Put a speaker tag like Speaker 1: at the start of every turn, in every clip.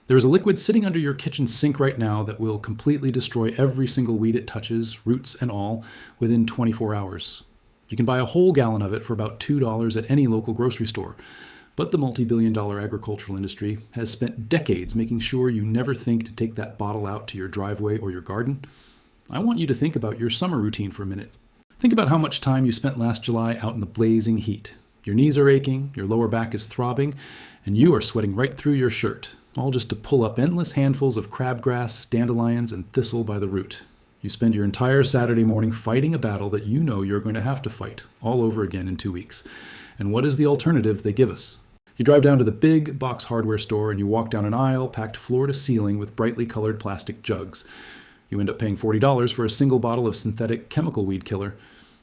Speaker 1: There is a liquid sitting under your kitchen sink right now that will completely destroy every single weed it touches, roots and all, within 24 hours. You can buy a whole gallon of it for about $2 at any local grocery store. But the multi-billion-dollar agricultural industry has spent decades making sure you never think to take that bottle out to your driveway or your garden. I want you to think about your summer routine for a minute. Think about how much time you spent last July out in the blazing heat. Your knees are aching, your lower back is throbbing, and you are sweating right through your shirt, all just to pull up endless handfuls of crabgrass, dandelions, and thistle by the root. You spend your entire Saturday morning fighting a battle that you know you're going to have to fight all over again in 2 weeks. And what is the alternative they give us? You drive down to the big box hardware store and you walk down an aisle packed floor to ceiling with brightly colored plastic jugs. You end up paying $40 for a single bottle of synthetic chemical weed killer.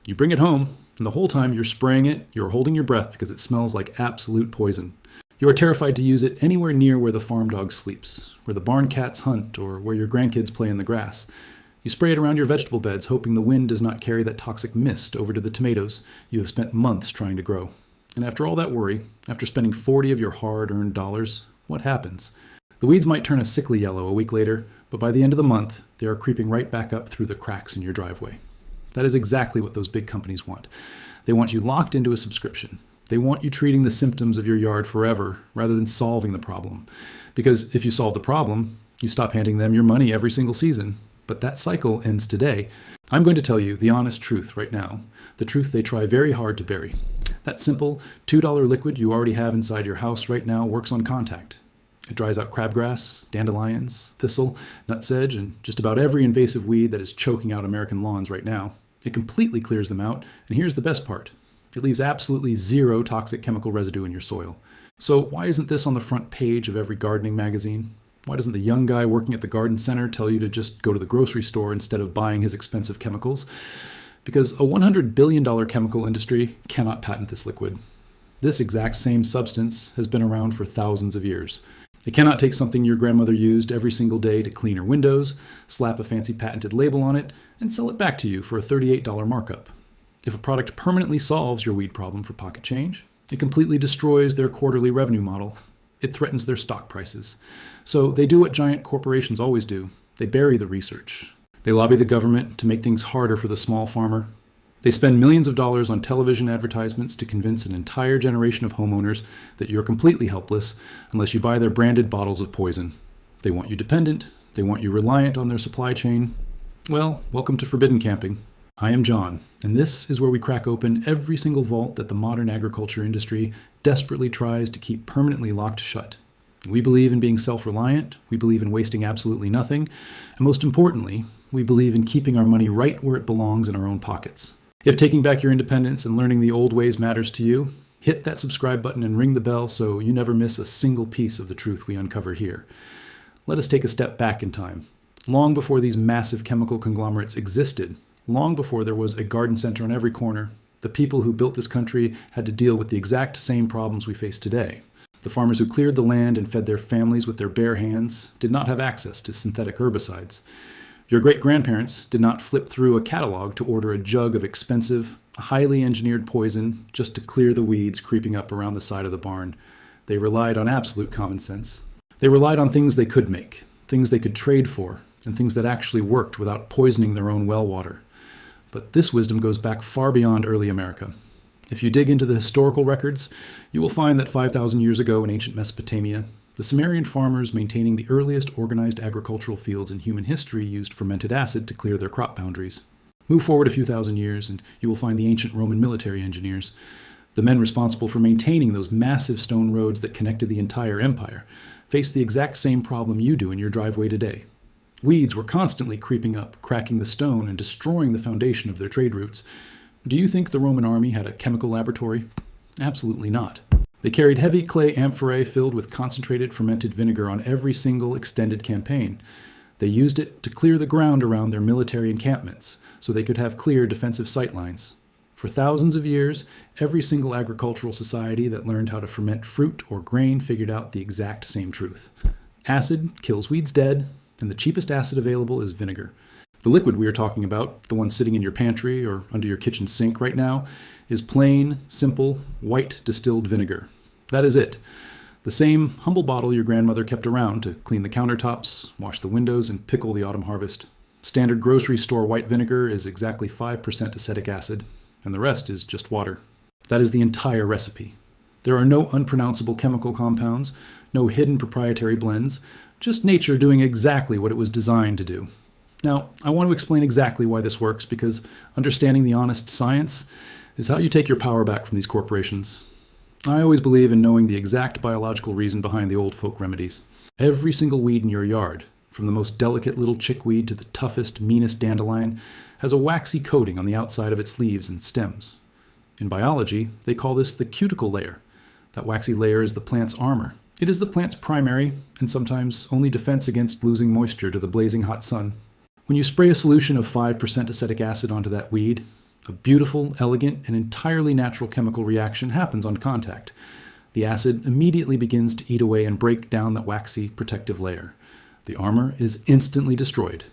Speaker 1: You bring it home, and the whole time you're spraying it, you're holding your breath because it smells like absolute poison. You are terrified to use it anywhere near where the farm dog sleeps, where the barn cats hunt, or where your grandkids play in the grass. You spray it around your vegetable beds, hoping the wind does not carry that toxic mist over to the tomatoes you have spent months trying to grow. And after all that worry, after spending 40 of your hard-earned dollars, what happens? The weeds might turn a sickly yellow a week later, but by the end of the month, they are creeping right back up through the cracks in your driveway. That is exactly what those big companies want. They want you locked into a subscription. They want you treating the symptoms of your yard forever rather than solving the problem. Because if you solve the problem, you stop handing them your money every single season. But that cycle ends today. I'm going to tell you the honest truth right now, the truth they try very hard to bury. That simple $2 liquid you already have inside your house right now works on contact. It dries out crabgrass, dandelions, thistle, nutsedge, and just about every invasive weed that is choking out American lawns right now. It completely clears them out, and here's the best part. It leaves absolutely zero toxic chemical residue in your soil. So why isn't this on the front page of every gardening magazine? Why doesn't the young guy working at the garden center tell you to just go to the grocery store instead of buying his expensive chemicals? Because a $100 billion chemical industry cannot patent this liquid. This exact same substance has been around for thousands of years. It cannot take something your grandmother used every single day to clean her windows, slap a fancy patented label on it, and sell it back to you for a $38 markup. If a product permanently solves your weed problem for pocket change, it completely destroys their quarterly revenue model. It threatens their stock prices. So they do what giant corporations always do. They bury the research. They lobby the government to make things harder for the small farmer. They spend millions of dollars on television advertisements to convince an entire generation of homeowners that you're completely helpless unless you buy their branded bottles of poison. They want you dependent. They want you reliant on their supply chain. Well, welcome to Forbidden Camping. I am John, and this is where we crack open every single vault that the modern agriculture industry desperately tries to keep permanently locked shut. We believe in being self-reliant, we believe in wasting absolutely nothing, and most importantly, we believe in keeping our money right where it belongs in our own pockets. If taking back your independence and learning the old ways matters to you, hit that subscribe button and ring the bell so you never miss a single piece of the truth we uncover here. Let us take a step back in time. Long before these massive chemical conglomerates existed, long before there was a garden center on every corner, the people who built this country had to deal with the exact same problems we face today. The farmers who cleared the land and fed their families with their bare hands did not have access to synthetic herbicides. Your great-grandparents did not flip through a catalog to order a jug of expensive, highly engineered poison just to clear the weeds creeping up around the side of the barn. They relied on absolute common sense. They relied on things they could make, things they could trade for, and things that actually worked without poisoning their own well water. But this wisdom goes back far beyond early America. If you dig into the historical records, you will find that 5,000 years ago in ancient Mesopotamia, the Sumerian farmers maintaining the earliest organized agricultural fields in human history used fermented acid to clear their crop boundaries. Move forward a few thousand years, and you will find the ancient Roman military engineers, the men responsible for maintaining those massive stone roads that connected the entire empire, face the exact same problem you do in your driveway today. Weeds were constantly creeping up, cracking the stone, and destroying the foundation of their trade routes. Do you think the Roman army had a chemical laboratory? Absolutely not. They carried heavy clay amphorae filled with concentrated fermented vinegar on every single extended campaign. They used it to clear the ground around their military encampments so they could have clear defensive sightlines. For thousands of years, every single agricultural society that learned how to ferment fruit or grain figured out the exact same truth. Acid kills weeds dead, and the cheapest acid available is vinegar. The liquid we are talking about, the one sitting in your pantry or under your kitchen sink right now, is plain, simple, white distilled vinegar. That is it. The same humble bottle your grandmother kept around to clean the countertops, wash the windows, and pickle the autumn harvest. Standard grocery store white vinegar is exactly 5% acetic acid, and the rest is just water. That is the entire recipe. There are no unpronounceable chemical compounds, no hidden proprietary blends, just nature doing exactly what it was designed to do. Now, I want to explain exactly why this works, because understanding the honest science is how you take your power back from these corporations. I always believe in knowing the exact biological reason behind the old folk remedies. Every single weed in your yard, from the most delicate little chickweed to the toughest, meanest dandelion, has a waxy coating on the outside of its leaves and stems. In biology, they call this the cuticle layer. That waxy layer is the plant's armor. It is the plant's primary, and sometimes only defense against losing moisture to the blazing hot sun. When you spray a solution of 5% acetic acid onto that weed, a beautiful, elegant, and entirely natural chemical reaction happens on contact. The acid immediately begins to eat away and break down that waxy, protective layer. The armor is instantly destroyed.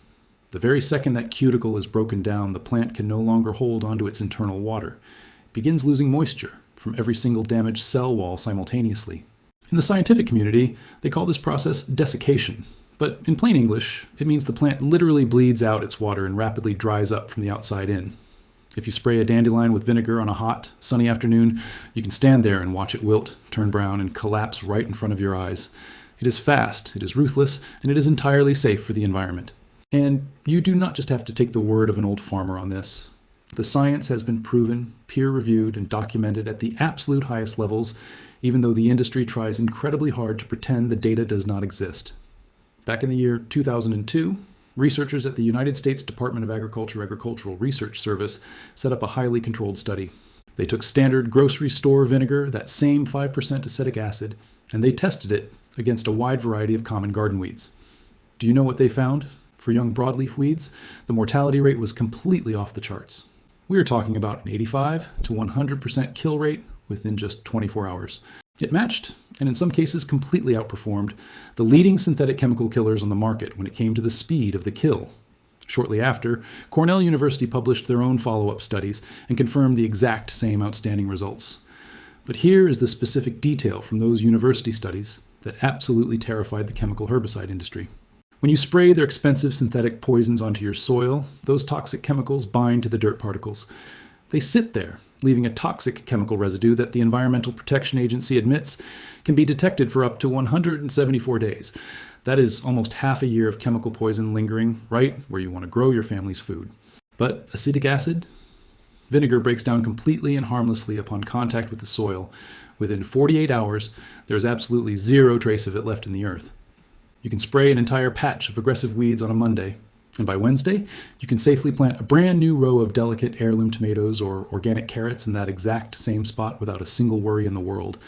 Speaker 1: The very second that cuticle is broken down, the plant can no longer hold onto its internal water. It begins losing moisture from every single damaged cell wall simultaneously. In the scientific community, they call this process desiccation. But in plain English, it means the plant literally bleeds out its water and rapidly dries up from the outside in. If you spray a dandelion with vinegar on a hot, sunny afternoon, you can stand there and watch it wilt, turn brown, and collapse right in front of your eyes. It is fast, it is ruthless, and it is entirely safe for the environment. And you do not just have to take the word of an old farmer on this. The science has been proven, peer-reviewed, and documented at the absolute highest levels, even though the industry tries incredibly hard to pretend the data does not exist. Back in the year 2002, researchers at the United States Department of Agriculture Agricultural Research Service set up a highly controlled study. They took standard grocery store vinegar, that same 5% acetic acid, and they tested it against a wide variety of common garden weeds. Do you know what they found? For young broadleaf weeds, the mortality rate was completely off the charts. We are talking about an 85 to 100% kill rate within just 24 hours. It matched, and in some cases completely outperformed, the leading synthetic chemical killers on the market when it came to the speed of the kill. Shortly after, Cornell University published their own follow-up studies and confirmed the exact same outstanding results. But here is the specific detail from those university studies that absolutely terrified the chemical herbicide industry. When you spray their expensive synthetic poisons onto your soil, those toxic chemicals bind to the dirt particles. They sit there, leaving a toxic chemical residue that the Environmental Protection Agency admits can be detected for up to 174 days. That is almost half a year of chemical poison lingering right where you want to grow your family's food. But acetic acid? Vinegar breaks down completely and harmlessly upon contact with the soil. Within 48 hours, there is absolutely zero trace of it left in the earth. You can spray an entire patch of aggressive weeds on a Monday, and by Wednesday, you can safely plant a brand new row of delicate heirloom tomatoes or organic carrots in that exact same spot without a single worry in the world.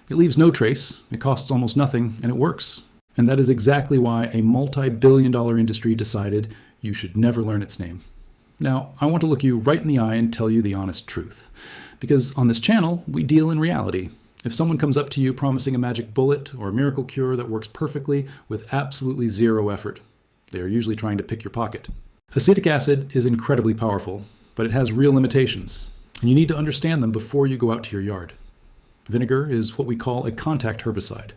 Speaker 1: It leaves no trace, it costs almost nothing, and it works. And that is exactly why a multi-billion-dollar industry decided you should never learn its name. Now, I want to look you right in the eye and tell you the honest truth. Because on this channel, we deal in reality. If someone comes up to you promising a magic bullet or a miracle cure that works perfectly with absolutely zero effort, they are usually trying to pick your pocket. Acetic acid is incredibly powerful, but it has real limitations, and you need to understand them before you go out to your yard. Vinegar is what we call a contact herbicide.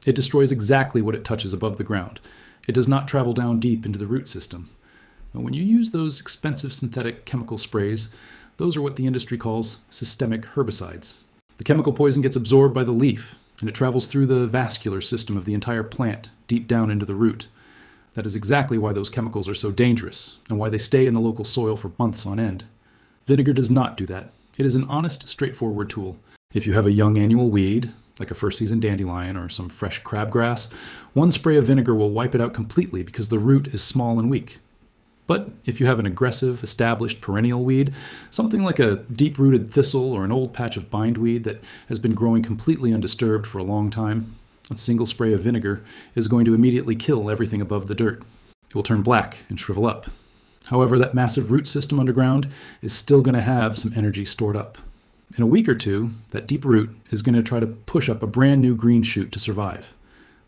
Speaker 1: It destroys exactly what it touches above the ground. It does not travel down deep into the root system. But when you use those expensive synthetic chemical sprays, those are what the industry calls systemic herbicides. The chemical poison gets absorbed by the leaf, and it travels through the vascular system of the entire plant, deep down into the root. That is exactly why those chemicals are so dangerous, and why they stay in the local soil for months on end. Vinegar does not do that. It is an honest, straightforward tool. If you have a young annual weed, like a first-season dandelion or some fresh crabgrass, one spray of vinegar will wipe it out completely because the root is small and weak. But if you have an aggressive, established perennial weed, something like a deep-rooted thistle or an old patch of bindweed that has been growing completely undisturbed for a long time, a single spray of vinegar is going to immediately kill everything above the dirt. It will turn black and shrivel up. However, that massive root system underground is still going to have some energy stored up. In a week or two, that deep root is going to try to push up a brand new green shoot to survive.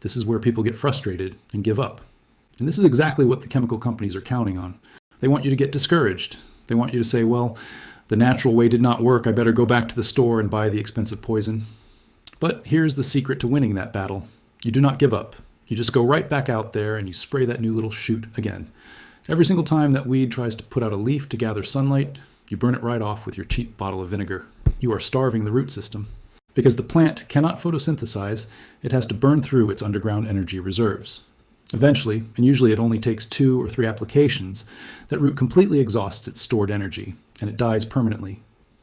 Speaker 1: This is where people get frustrated and give up. And this is exactly what the chemical companies are counting on. They want you to get discouraged. They want you to say, well, the natural way did not work. I better go back to the store and buy the expensive poison. But here's the secret to winning that battle. You do not give up. You just go right back out there and you spray that new little shoot again. Every single time that weed tries to put out a leaf to gather sunlight, you burn it right off with your cheap bottle of vinegar. You are starving the root system. Because the plant cannot photosynthesize, it has to burn through its underground energy reserves. Eventually, and usually it only takes 2 or 3 applications, that root completely exhausts its stored energy, and it dies permanently.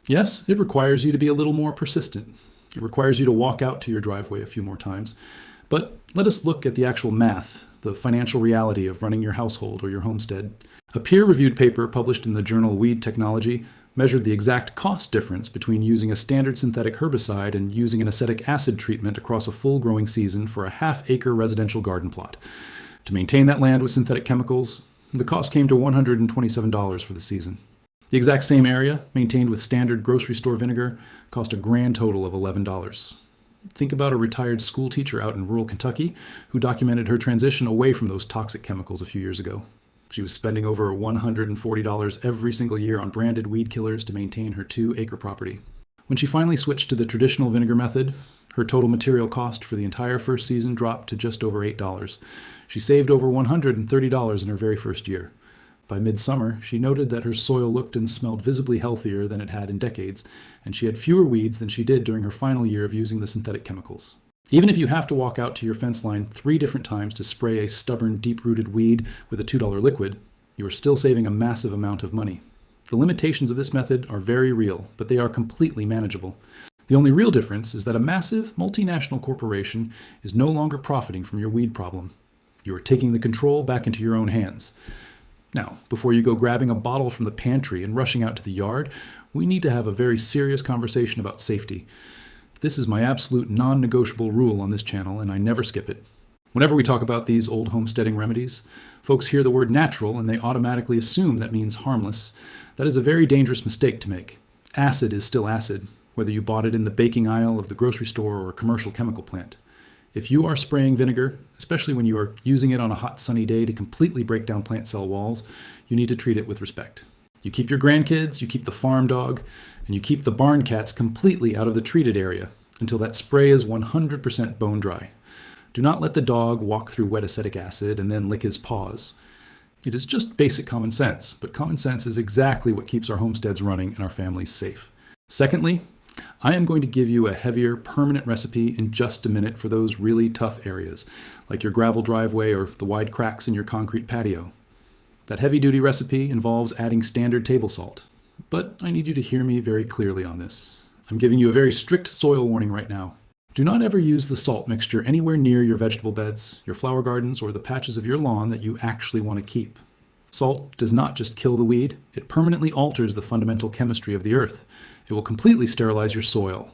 Speaker 1: Yes, it requires you to be a little more persistent. It requires you to walk out to your driveway a few more times. But let us look at the actual math, the financial reality of running your household or your homestead. A peer-reviewed paper published in the journal Weed Technology measured the exact cost difference between using a standard synthetic herbicide and using an acetic acid treatment across a full growing season for a half-acre residential garden plot. To maintain that land with synthetic chemicals, the cost came to $127 for the season. The exact same area, maintained with standard grocery store vinegar, cost a grand total of $11. Think about a retired school teacher out in rural Kentucky who documented her transition away from those toxic chemicals a few years ago. She was spending over $140 every single year on branded weed killers to maintain her 2-acre property. When she finally switched to the traditional vinegar method, her total material cost for the entire first season dropped to just over $8. She saved over $130 in her very first year. By midsummer, she noted that her soil looked and smelled visibly healthier than it had in decades, and she had fewer weeds than she did during her final year of using the synthetic chemicals. Even if you have to walk out to your fence line 3 different times to spray a stubborn, deep-rooted weed with a $2 liquid, you are still saving a massive amount of money. The limitations of this method are very real, but they are completely manageable. The only real difference is that a massive, multinational corporation is no longer profiting from your weed problem. You are taking the control back into your own hands. Now, before you go grabbing a bottle from the pantry and rushing out to the yard, we need to have a very serious conversation about safety. This is my absolute non-negotiable rule on this channel, and I never skip it. Whenever we talk about these old homesteading remedies, folks hear the word natural and they automatically assume that means harmless. That is a very dangerous mistake to make. Acid is still acid, whether you bought it in the baking aisle of the grocery store or a commercial chemical plant. If you are spraying vinegar, especially when you are using it on a hot sunny day to completely break down plant cell walls, you need to treat it with respect. You keep your grandkids, you keep the farm dog, and you keep the barn cats completely out of the treated area until that spray is 100% bone dry. Do not let the dog walk through wet acetic acid and then lick his paws. It is just basic common sense, but common sense is exactly what keeps our homesteads running and our families safe. Secondly, I am going to give you a heavier, permanent recipe in just a minute for those really tough areas, like your gravel driveway or the wide cracks in your concrete patio. That heavy-duty recipe involves adding standard table salt, but I need you to hear me very clearly on this. I'm giving you a very strict soil warning right now. Do not ever use the salt mixture anywhere near your vegetable beds, your flower gardens, or the patches of your lawn that you actually want to keep. Salt does not just kill the weed, it permanently alters the fundamental chemistry of the earth. It will completely sterilize your soil.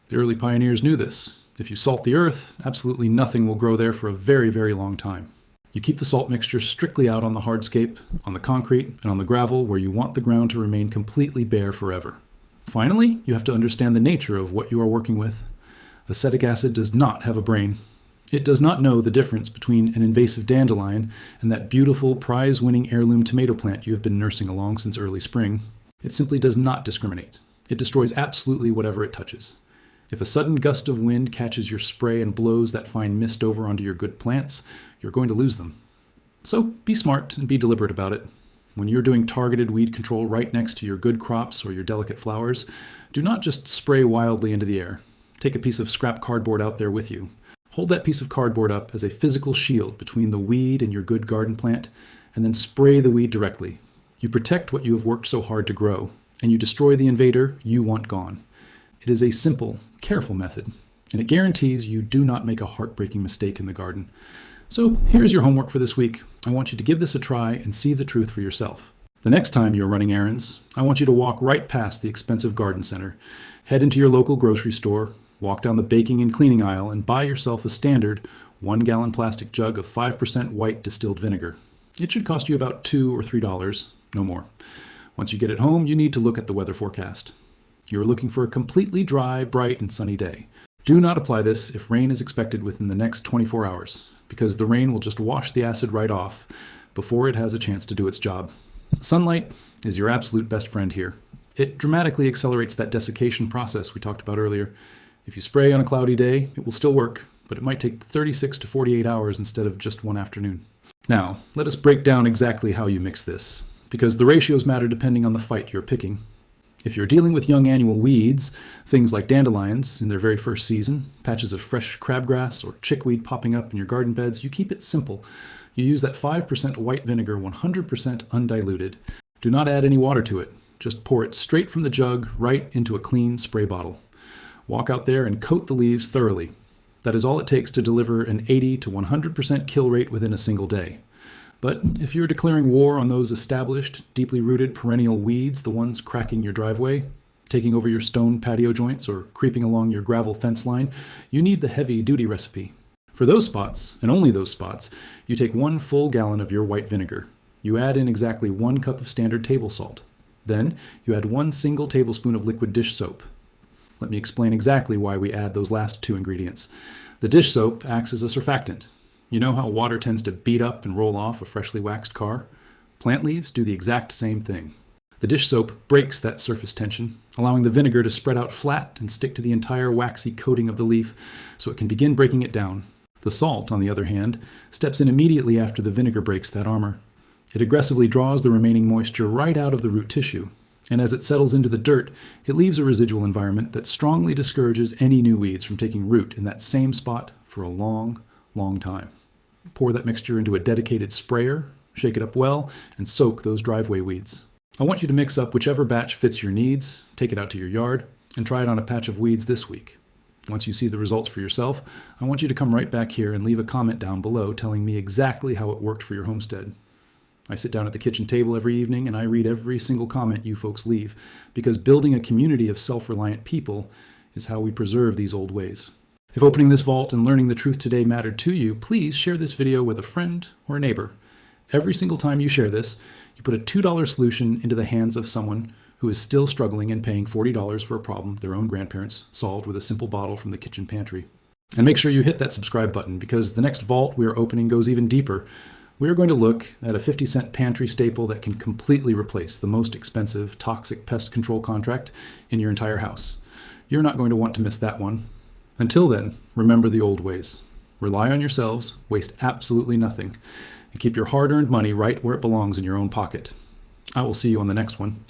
Speaker 1: The early pioneers knew this. If you salt the earth, absolutely nothing will grow there for a very, very long time. You keep the salt mixture strictly out on the hardscape, on the concrete, and on the gravel where you want the ground to remain completely bare forever. Finally, you have to understand the nature of what you are working with. Acetic acid does not have a brain. It does not know the difference between an invasive dandelion and that beautiful prize-winning heirloom tomato plant you have been nursing along since early spring. It simply does not discriminate. It destroys absolutely whatever it touches. If a sudden gust of wind catches your spray and blows that fine mist over onto your good plants, you're going to lose them. So be smart and be deliberate about it. When you're doing targeted weed control right next to your good crops or your delicate flowers, do not just spray wildly into the air. Take a piece of scrap cardboard out there with you. Hold that piece of cardboard up as a physical shield between the weed and your good garden plant, and then spray the weed directly. You protect what you have worked so hard to grow, and you destroy the invader you want gone. It is a simple, careful method, and it guarantees you do not make a heartbreaking mistake in the garden. So here's your homework for this week. I want you to give this a try and see the truth for yourself. The next time you're running errands, I want you to walk right past the expensive garden center, head into your local grocery store, walk down the baking and cleaning aisle, and buy yourself a standard 1-gallon plastic jug of 5% white distilled vinegar. It should cost you about $2 or $3, no more. Once you get it home, you need to look at the weather forecast. You are looking for a completely dry, bright, and sunny day. Do not apply this if rain is expected within the next 24 hours, because the rain will just wash the acid right off before it has a chance to do its job. Sunlight is your absolute best friend here. It dramatically accelerates that desiccation process we talked about earlier. If you spray on a cloudy day, it will still work, but it might take 36 to 48 hours instead of just one afternoon. Now, let us break down exactly how you mix this, because the ratios matter depending on the fight you're picking. If you're dealing with young annual weeds, things like dandelions in their very first season, patches of fresh crabgrass or chickweed popping up in your garden beds, you keep it simple. You use that 5% white vinegar, 100% undiluted. Do not add any water to it. Just pour it straight from the jug right into a clean spray bottle. Walk out there and coat the leaves thoroughly. That is all it takes to deliver an 80 to 100% kill rate within a single day. But if you're declaring war on those established, deeply rooted perennial weeds, the ones cracking your driveway, taking over your stone patio joints, or creeping along your gravel fence line, you need the heavy-duty recipe. For those spots, and only those spots, you take 1 full gallon of your white vinegar. You add in exactly 1 cup of standard table salt. Then, you add 1 single tablespoon of liquid dish soap. Let me explain exactly why we add those last 2 ingredients. The dish soap acts as a surfactant. You know how water tends to beat up and roll off a freshly waxed car? Plant leaves do the exact same thing. The dish soap breaks that surface tension, allowing the vinegar to spread out flat and stick to the entire waxy coating of the leaf so it can begin breaking it down. The salt, on the other hand, steps in immediately after the vinegar breaks that armor. It aggressively draws the remaining moisture right out of the root tissue, and as it settles into the dirt, it leaves a residual environment that strongly discourages any new weeds from taking root in that same spot for a long, long time. Pour that mixture into a dedicated sprayer, shake it up well, and soak those driveway weeds. I want you to mix up whichever batch fits your needs, take it out to your yard, and try it on a patch of weeds this week. Once you see the results for yourself, I want you to come right back here and leave a comment down below telling me exactly how it worked for your homestead. I sit down at the kitchen table every evening and I read every single comment you folks leave, because building a community of self-reliant people is how we preserve these old ways. If opening this vault and learning the truth today mattered to you, please share this video with a friend or a neighbor. Every single time you share this, you put a $2 solution into the hands of someone who is still struggling and paying $40 for a problem their own grandparents solved with a simple bottle from the kitchen pantry. And make sure you hit that subscribe button, because the next vault we are opening goes even deeper. We are going to look at a 50-cent pantry staple that can completely replace the most expensive toxic pest control contract in your entire house. You're not going to want to miss that one. Until then, remember the old ways. Rely on yourselves, waste absolutely nothing, and keep your hard-earned money right where it belongs in your own pocket. I will see you on the next one.